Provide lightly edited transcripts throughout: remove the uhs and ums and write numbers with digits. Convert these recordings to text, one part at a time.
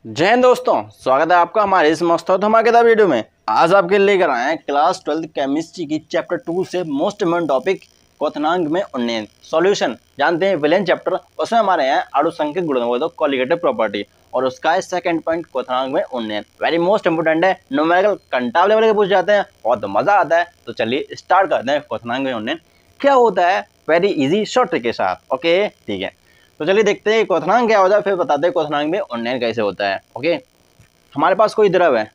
जय हिंद दोस्तों, स्वागत है आपका हमारे इस मस्त और धमाकेदार वीडियो में। आज आपके लिए लेकर आए हैं क्लास 12 केमिस्ट्री की चैप्टर 2 से मोस्ट इम्पोर्टेंट टॉपिक क्वथनांक में उन्नयन सॉल्यूशन। जानते हैं विलेन चैप्टर, उसमें हमारे यहाँ आनुषंगिक गुणों तो कॉलिगेटिव प्रॉपर्टी और उसका है सेकंड पॉइंट क्वथनांक में उन्नयन। वेरी मोस्ट इंपोर्टेंट है, न्यूमेरिकल कंटाब लेवल के पूछ जाते हैं, बहुत मजा आता है। तो चलिए स्टार्ट करते हैं क्वथनांक में उन्नयन क्या होता है, वेरी इजी शॉर्ट ट्रिक के साथ। ओके ठीक है, तो चलिए देखते हैं क्वथनांक क्या होता है, फिर बताते हैं क्वथनांक में उन्नयन कैसे होता है। ओके, हमारे पास कोई द्रव है,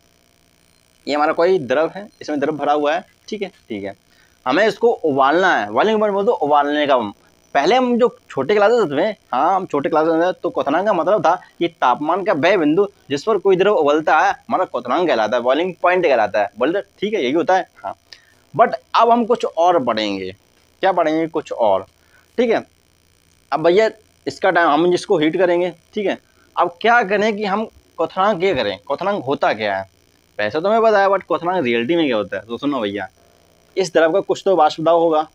ये हमारा कोई द्रव है, इसमें द्रव भरा हुआ है। ठीक है, हमें इसको उबालना है। बॉइलिंग पॉइंट बोल दो उबालने का। पहले हम जो छोटे क्लासेस में, हाँ हम छोटे क्लासेस में, तो क्वथनांक का मतलब था कि तापमान का वह बिंदु जिस पर कोई द्रव उबलता है हमारा क्वथनांक कहलाता है, बॉइलिंग पॉइंट कहलाता है। बोलते ठीक है, यही होता है। हाँ, बट अब हम कुछ और पढ़ेंगे। क्या पढ़ेंगे? कुछ और। ठीक है, अब भैया इसका टाइम हम जिसको हीट करेंगे। ठीक है, अब क्या करें कि हम क्वथनांक ये करें। क्वथनांक होता क्या है वैसे तो मैं बताया, बट क्वथनांक रियलिटी में क्या होता है तो सुनो भैया। इस तरफ का कुछ तो वाष्प दाब होगा,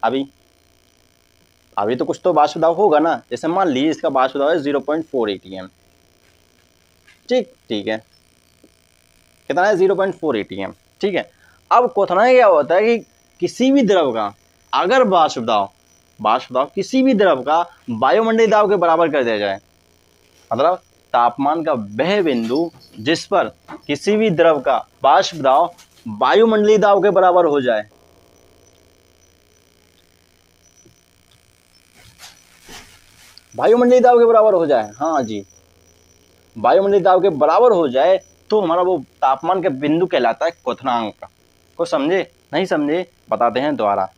अभी अभी तो कुछ तो वाष्प दाब होगा ना। जैसे मान लीजिए इसका वाष्प दाब है 0.4 atm। ठीक है, कितना है? 0.4 atm। ठीक है, अब क्वथनांक क्या होता है कि किसी भी द्रव का अगर वाष्प दाब किसी भी द्रव का वायुमंडलीय दाब के बराबर कर दिया जाए, मतलब तापमान का वह बिंदु जिस पर किसी भी द्रव का वाष्प दाब वायुमंडलीय दाब के बराबर हो जाए, वायुमंडलीय दाब के बराबर हो जाए, हाँ जी, वायुमंडलीय दाब के बराबर हो जाए, तो हमारा वो तापमान का बिंदु कहलाता है क्वथनांक। को समझे? नहीं समझे? बताते हैं दोबारा।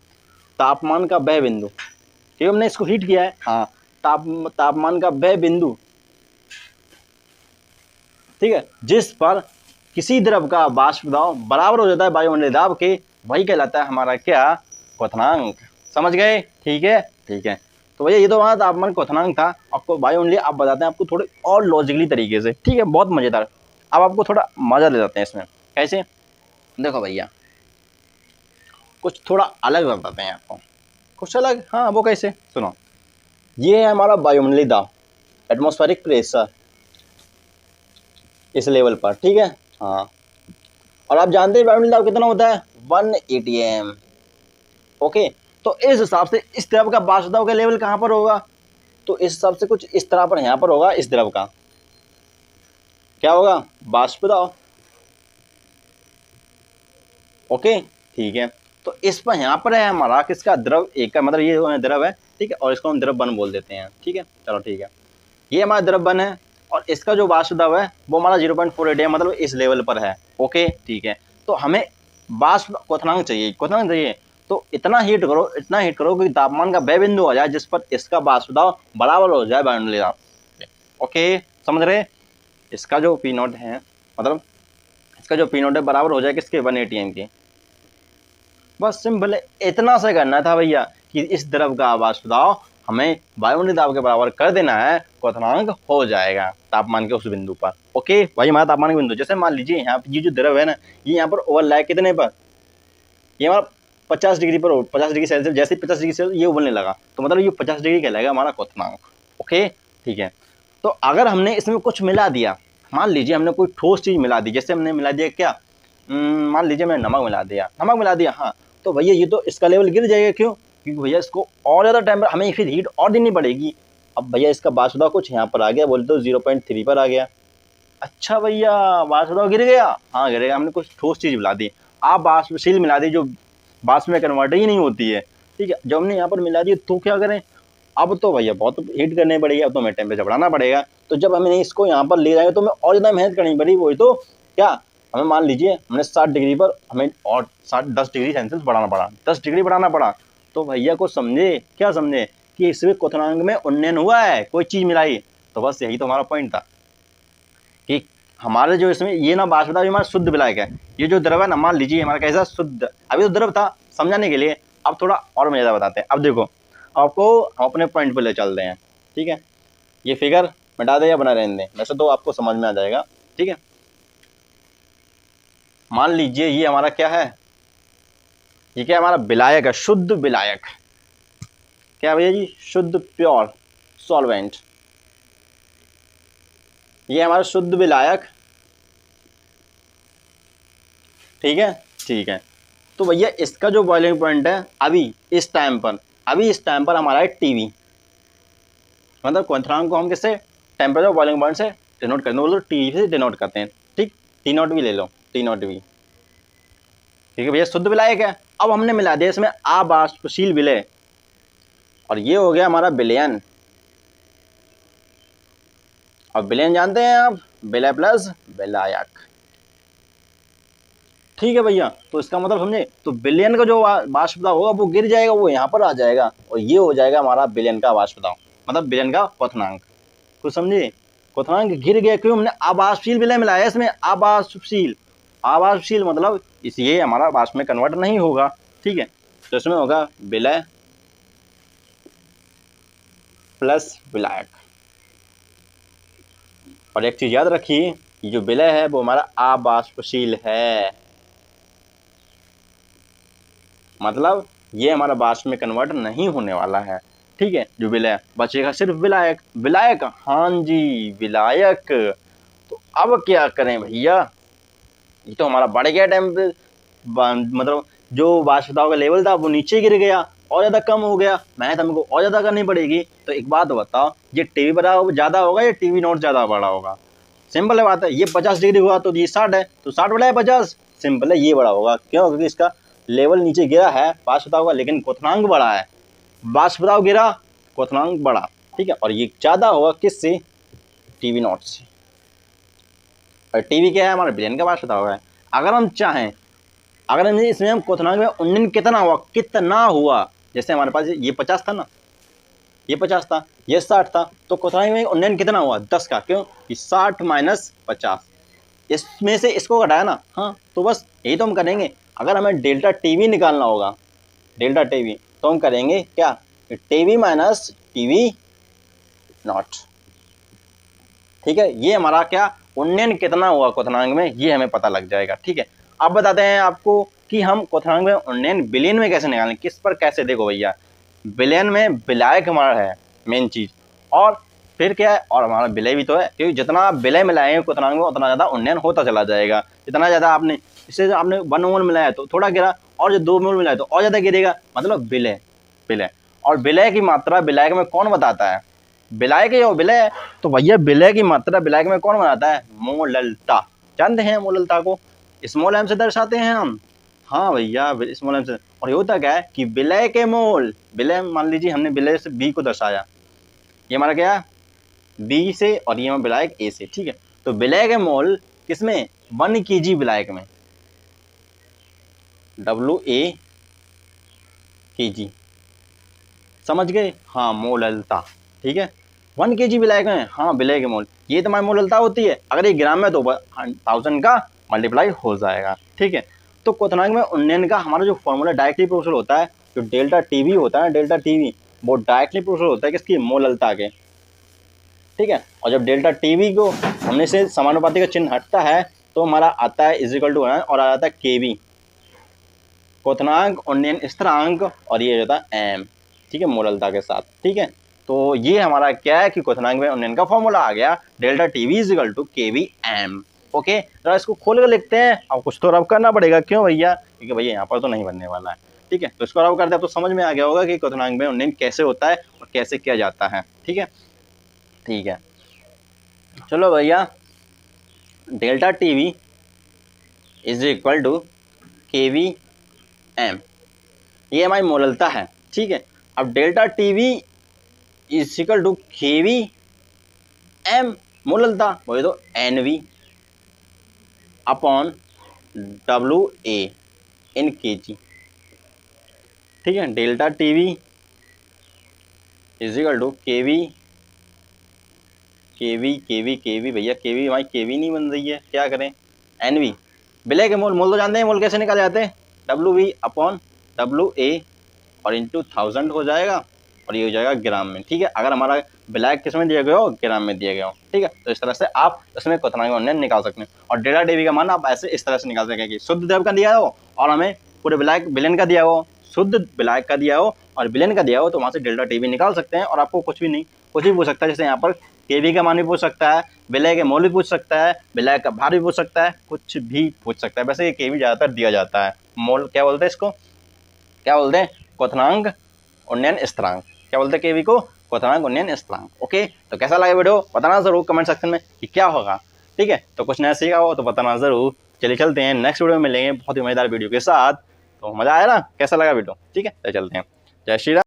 तापमान का वह बिंदु, ठीक, हमने इसको हीट किया है। हाँ, तापमान का वह बिंदु, ठीक है, जिस पर किसी द्रव का वाष्प दाब बराबर हो जाता है वायुमंडलीय दाब के, वही कहलाता है हमारा क्या? क्वथनांक। समझ गए? ठीक है, तो भैया ये तो हमारा तापमान क्वथनांक था। आपको वायुमंडलीय आप बताते हैं आपको थोड़े और लॉजिकली तरीके से। ठीक है, बहुत मजेदार। अब आपको थोड़ा मजा ले जाते हैं इसमें। कैसे? देखो भैया, कुछ थोड़ा अलग बताते हैं आपको, कुछ अलग। हाँ, वो कैसे? सुनो, ये है हमारा वायुमंडलीय दाब, एटमॉस्फेरिक प्रेशर इस लेवल पर। ठीक है, हाँ, और आप जानते हैं वायुमंडलीय दाब कितना होता है? 1 atm। ओके, तो इस हिसाब से इस द्रव का वाष्प दाब का लेवल कहाँ पर होगा? तो इस हिसाब से कुछ इस तरह पर यहाँ पर होगा। इस द्रव का क्या होगा? वाष्प दाब। ओके ठीक है, तो इस पर यहाँ पर है हमारा किसका? द्रव एक का, मतलब ये द्रव है। ठीक है, और इसको हम द्रव 1 बोल देते हैं। ठीक है, चलो ठीक है, ये हमारा द्रव 1 है और इसका जो वाष्प दाब है वो हमारा 0.4 atm, मतलब इस लेवल पर है। ओके ठीक है, तो हमें वाष्प क्वथनांक चाहिए। तो इतना हीट करो कि तापमान का वह बिंदु आ जाए जिस पर इसका वाष्प दाब बराबर हो जाए वायुमंडलीय दाब। ओके, समझ रहे? इसका जो पी नॉट है, मतलब इसका जो पी नॉट है बराबर हो जाए किसके? 1 atm के। बस सिंपल है, इतना से करना था भैया कि इस द्रव का वाष्प दाब हमें वायुमंडलीय दाब के बराबर कर देना है, क्वथनांक हो जाएगा तापमान के उस बिंदु पर। ओके भाई, हमारा तापमान के बिंदु, जैसे मान लीजिए यहाँ ये जो द्रव है ना, ये यहाँ पर ओवरलैप कितने पर? ये हमारा 50 डिग्री पर, 50 डिग्री सेल्सियस। जैसे ही 50 डिग्री सेल्सियस ये उबलने लगा तो मतलब ये 50 डिग्री कहलाएगा हमारा क्वथनांक। ओके ठीक है, तो अगर हमने इसमें कुछ मिला दिया, मान लीजिए हमने कोई ठोस चीज मिला दी, जैसे हमने मिला दिया क्या, मान लीजिए मैंने नमक मिला दिया। हाँ, तो भैया ये तो इसका लेवल गिर जाएगा। क्यों? क्योंकि भैया इसको और ज़्यादा टाइम पर हमें फिर हीट और देनी पड़ेगी। अब भैया इसका वाष्प दाब कुछ यहाँ पर आ गया, बोलते तो 0.3 पर आ गया। अच्छा भैया, वाष्प दाब गिर गया? हाँ गिरेगा, हमने कुछ ठोस चीज़ मिला दी। आप वाष्पशील मिला दी जो वाष्प में कन्वर्ट ही नहीं होती है। ठीक है, जब हमने यहाँ पर मिला दी तो क्या करें? अब तो भैया बहुत हीट करनी पड़ेगी, अब तो हमें टेम्परेचर बढ़ाना पड़ेगा। तो जब हमें इसको यहाँ पर ले जाएंगे तो हमें और ज़्यादा मेहनत करनी पड़ेगी। वही तो क्या, हमें मान लीजिए हमने 60 डिग्री पर हमें और 10 डिग्री सेल्सियस बढ़ाना पड़ा, 10 डिग्री बढ़ाना पड़ा। तो भैया को समझे, क्या समझे कि इसमें क्वथनांक में उन्नयन हुआ है, कोई चीज़ मिलाई। तो बस यही तो हमारा पॉइंट था कि हमारे जो इसमें ये ना वाष्प दाब हमारा शुद्ध विलायक है। ये जो द्रव है ना, मान लीजिए हमारा कैसा शुद्ध, अभी तो द्रव था समझाने के लिए, अब थोड़ा और मजेदार बताते हैं। अब देखो, आपको हम अपने पॉइंट पर ले चलते हैं। ठीक है, ये फिगर मिटा दे या बना रहने दें, वैसे तो आपको समझ में आ जाएगा। ठीक है, मान लीजिए ये हमारा क्या है, ये क्या हमारा विलायक है, शुद्ध विलायक। क्या भैया जी? शुद्ध प्योर सॉल्वेंट। ये हमारा शुद्ध विलायक, ठीक है, ठीक है। तो भैया इसका जो बॉइलिंग पॉइंट है अभी इस टाइम पर हमारा है टीवी, मतलब क्वथनांक को हम किससे, टेम्परेचर बॉइलिंग पॉइंट से डिनोट करते हैं, बोलो टी से डिनोट करते हैं, ठीक। टी नॉट भी ले लो, टी नॉट भी, ठीक है भैया, शुद्ध विलायक है। अब हमने मिला दिया इसमें अबाष्पशील विलय, और ये हो गया हमारा विलयन। और विलयन जानते हैं आप, विलय प्लस विलायक, ठीक है भैया। तो इसका मतलब समझे, तो विलयन का जो वाष्प दाब होगा वो गिर जाएगा, वो यहाँ पर आ जाएगा, और ये हो जाएगा हमारा विलयन का वाष्प दाब, मतलब विलयन का क्वथनांक। कुछ समझे, क्वथनांक गिर गया, क्यों, हमने अबाष्पशील विलय मिलाया इसमें, अबाष्पशील मतलब इसलिए हमारा वाष्प में कन्वर्ट नहीं होगा, ठीक है। तो इसमें होगा विलय प्लस विलायक। और एक चीज याद रखिए, ये जो विलय है वो हमारा अबाष्पशील है, मतलब ये हमारा वाष्प में कन्वर्ट नहीं होने वाला है, ठीक है। जो विलय बचेगा सिर्फ विलायक, विलायक, हाँ जी विलायक। तो अब क्या करें भैया, ये तो हमारा बढ़ गया टेम्परेचर, मतलब जो वाष्प दाब का लेवल था वो नीचे गिर गया, और ज़्यादा कम हो गया, मेहनत हमको और ज़्यादा करनी पड़ेगी। तो एक बात बताओ, ये टीवी बड़ा ज़्यादा होगा या टीवी नॉट ज़्यादा बड़ा होगा? सिंपल है बात है, ये 50 डिग्री हुआ तो ये 60 है, तो 60 बड़ा है 50, सिंपल है, ये बड़ा होगा। क्यों? क्योंकि इसका लेवल नीचे गिरा है वाष्प दाब का, लेकिन क्वथनांक बड़ा है, वाष्प दाब गिरा, क्वथनांक बड़ा, ठीक है। और ये ज़्यादा होगा किससे, टीवी नॉट से। और टीवी क्या है, हमारे विलयन का वाष्प दाब है। अगर हम चाहें, अगर हम इसमें हम क्वथनांक में उन्नयन कितना हुआ, जैसे हमारे पास ये 50 था ना, ये 50 था, ये 60 था, तो क्वथनांक में उन्नयन कितना हुआ, 10 का। क्यों? ये 60 माइनस 50, इसमें से इसको घटाया ना, हाँ, तो बस यही तो हम करेंगे। अगर हमें डेल्टा टीवी निकालना होगा, डेल्टा टीवी, तो हम करेंगे क्या, टीवी माइनस टीवी नॉट, ठीक है। ये हमारा क्या, उन्नयन कितना हुआ क्वथनांक में, ये हमें पता लग जाएगा, ठीक है। अब बताते हैं आपको कि हम क्वथनांक में उन्नयन विलयन में कैसे निकालें, किस पर कैसे। देखो भैया, विलयन में विलायक हमारा है मेन चीज, और फिर क्या है, और हमारा विलय भी तो है, क्योंकि जितना आप विलय मिलाएंगे क्वथनांक में उतना ज़्यादा उन्नयन होता चला जाएगा। जितना ज़्यादा आपने, इससे आपने 1 मोल मिलाया तो थोड़ा गिरा, और जो 2 मोल मिलाया तो और ज़्यादा गिरेगा, मतलब विलय, विलय। और विलय की मात्रा विलायक में कौन बताता है, विलायक है, विलय। तो भैया विलय की मात्रा विलायक में कौन बनाता है, मोललता। जानते हैं मोललता को, स्मॉल एम से दर्शाते हैं हम, हाँ भैया स्मॉल एम से। और ये होता क्या है कि विलय के मोल, विलय मान लीजिए हमने विलय से बी को दर्शाया, ये हमारा क्या है बी से, और ये हमारा विलायक ए से, ठीक है। तो विलय के मोल किसमें, 1 kg विलायक में, WA kg, समझ गए, हाँ मोललता, ठीक है। 1 kg विलायक में, हाँ विलय के मोल, ये तो हमारी मोललता होती है। अगर ये ग्राम में तो 1000 का मल्टीप्लाई हो जाएगा, ठीक है। तो क्वथनांक में उन्नयन का हमारा जो फॉर्मूला डायरेक्टली प्रोपोर्शनल होता है, जो डेल्टा टीवी होता है, डेल्टा टीवी वो डायरेक्टली प्रोपोर्शनल होता है किसकी, मोललता के, ठीक है। और जब डेल्टा टीवी को हमने से समानुपाती का चिन्ह हटता है तो हमारा आता है इज इक्वल टू, और आ जाता है केवी, क्वथनांक उन्नयन स्थिरांक, और ये होता है एम, ठीक है, मोललता के साथ, ठीक है। तो ये हमारा क्या है कि क्वथनांक में उन्नयन का फॉर्मूला आ गया, delta TV is equal to KV M. Okay, जरा इसको खोल कर लिखते हैं, अब कुछ तो रब करना पड़ेगा, क्यों भैया, क्योंकि भैया यहाँ पर तो नहीं बनने वाला है, ठीक है। तो इसको रब करते हैं तो समझ में आ गया होगा कि क्वथनांक में उन्नयन कैसे होता है और कैसे किया जाता है, ठीक है, ठीक है। चलो भैया, delta TV is equal to KV M, ये हमारी मोललता है, ठीक है। अब delta TV is equal to KV M, मोललता वही तो NV upon WA in kg, ठीक है। Delta TV is equal to KV भैया, केवी हमारी केवी नहीं बन रही है, क्या करें, एनवी, विलय के मोल, मोल तो जानते हैं, मोल कैसे निकाले जाते हैं, WV अपॉन WA और इंटू 1000 हो जाएगा, और ये हो जाएगा ग्राम में, ठीक है। अगर हमारा विलायक किस में दिया गया हो, ग्राम में दिया गया हो, ठीक है। तो इस तरह से आप इसमें क्वथनांक में उन्नयन निकाल सकते हैं। और डेल्टा टीवी का मान आप ऐसे इस तरह से निकाल सकेंगे, शुद्ध द्रव का दिया हो और हमें पूरे विलायक विलयन का दिया हो, शुद्ध विलायक का दिया हो और विलयन का दिया हो, तो वहाँ से डेल्टा टीवी निकाल सकते हैं। और आपको कुछ भी नहीं, कुछ भी पूछ सकता है, जैसे यहाँ पर केवी का मान भी पूछ सकता है, विलय के मोल भी पूछ सकता है, विलय का भार भी पूछ सकता है, कुछ भी पूछ सकता है। वैसे ये केवी ज़्यादातर दिया जाता है। मोल क्या बोलते हैं इसको, क्या बोलते हैं, क्वथनांक उन्नयन स्थिरांक। क्या बोलते हैं केवी को, क्वथनांक उन्नयन स्थिरांक। ओके, तो कैसा लगा वीडियो बताना जरूर कमेंट सेक्शन में कि क्या होगा। ठीक है, तो कुछ नया सीखा हो तो बताना जरूर। चलिए चलते हैं, नेक्स्ट वीडियो में मिलेंगे बहुत ही मजेदार वीडियो के साथ। तो मजा आया ना, कैसा लगा वीडियो, ठीक है, तो चलते हैं। जय श्री राम।